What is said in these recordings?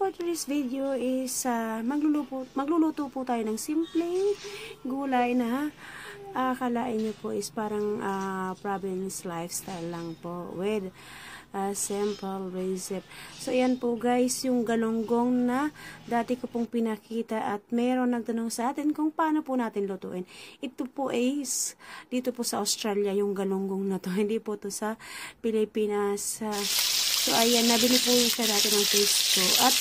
for today's video is magluluto po tayo ng simpleng gulay na akalain nyo po is parang province lifestyle lang po with simple recipe. So ayan po guys, yung galunggong na dati ko pong pinakita at meron nagtanong sa atin kung paano po natin lutuin. Ito po is dito po sa Australia yung galunggong na to, hindi po to sa Pilipinas. So ayan, nabili po yung sa dati ng Facebook at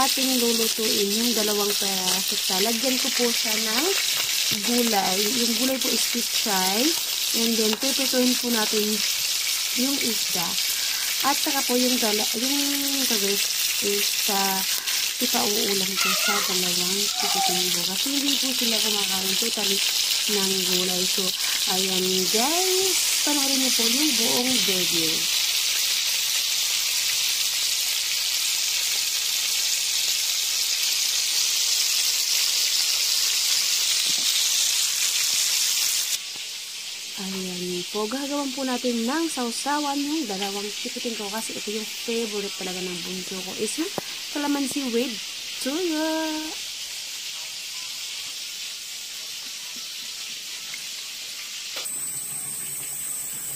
ating lulutuin yung dalawang peraso. Lagyan ko po siya ng gulay. Yung gulay po is pichay. And then pipituhin po natin yung isda. At saka po yung kagawin is ipauulam ko sa dalawang pipituhin po. Kasi hindi po sila kumakain totally ng gulay. So ayan guys, panoorin niyo po yung buong video. Ayan po, gagawin po natin ng sausawan yung dalawang chikiting ko kasi ito yung favorite talaga ng bunso ko is yung calamansi with tuyo.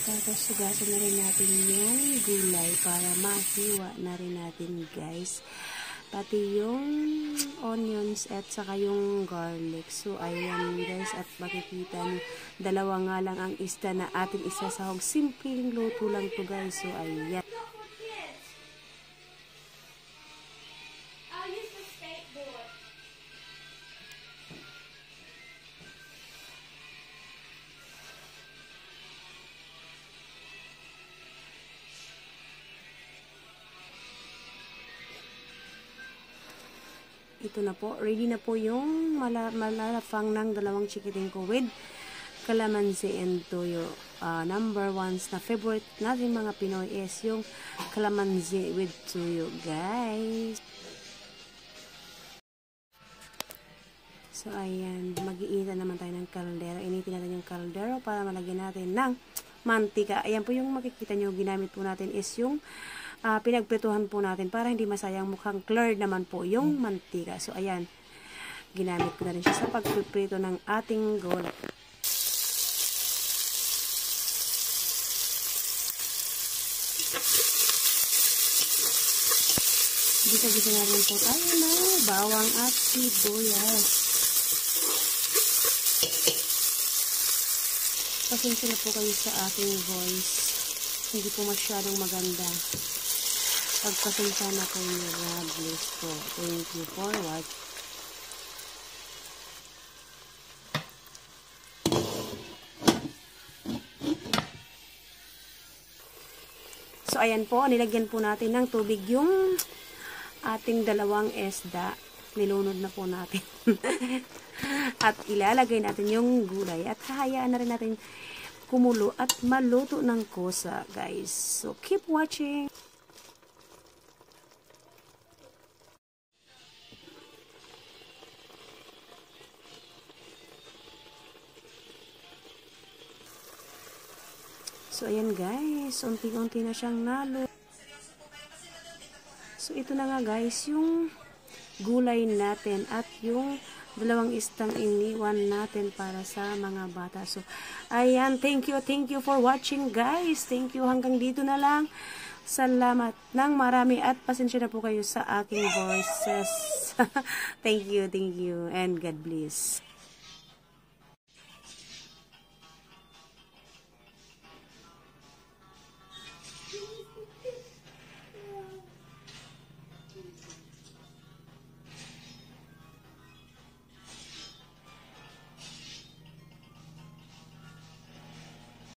Tapos sugasan na rin natin yung gulay para mahiwa na rin natin guys. Pati yung onions at saka yung garlic. So, ayan guys. At makikita nyo, dalawa nga lang ang isda na ating isasahog. Simpleng luto lang to guys. So, ayan. Ito na po, ready na po yung malalafang ng dalawang chikiting ko with calamansi and tuyo. Number one na favorite natin mga Pinoy is yung calamansi with tuyo, guys. So, ayan, mag-iinit naman tayo ng kaldero. Initin natin yung kaldero para malagyan natin ng mantika. Ayan po yung makikita nyo, ginamit po natin is yung pinagprituhan po natin para hindi masayang, mukhang clear naman po yung mantika. So, ayan. Ginamit ko na rin siya sa pagpiprito ng ating gulay. Gisa-gisa na rin po tayo ng bawang at sibuyas. Pasensya na po kayo sa aking voice. Hindi po masyadong maganda. Pagpasensya na po niyo, God bless po. Thank you for watching. So, ayan po, nilagyan po natin ng tubig yung ating dalawang isda. Nilunod na po natin. At ilalagay natin yung gulay. At hahayaan na rin natin kumulo at maluto ng kusa, guys. So, keep watching. So, ayan guys, unti-unti na siyang nalo. So, ito na nga guys, yung gulay natin at yung dalawang istang iniwan natin para sa mga bata. So, ayan, thank you for watching guys. Thank you, hanggang dito na lang. Salamat ng marami at pasensya na po kayo sa aking voices. Thank you, and God bless.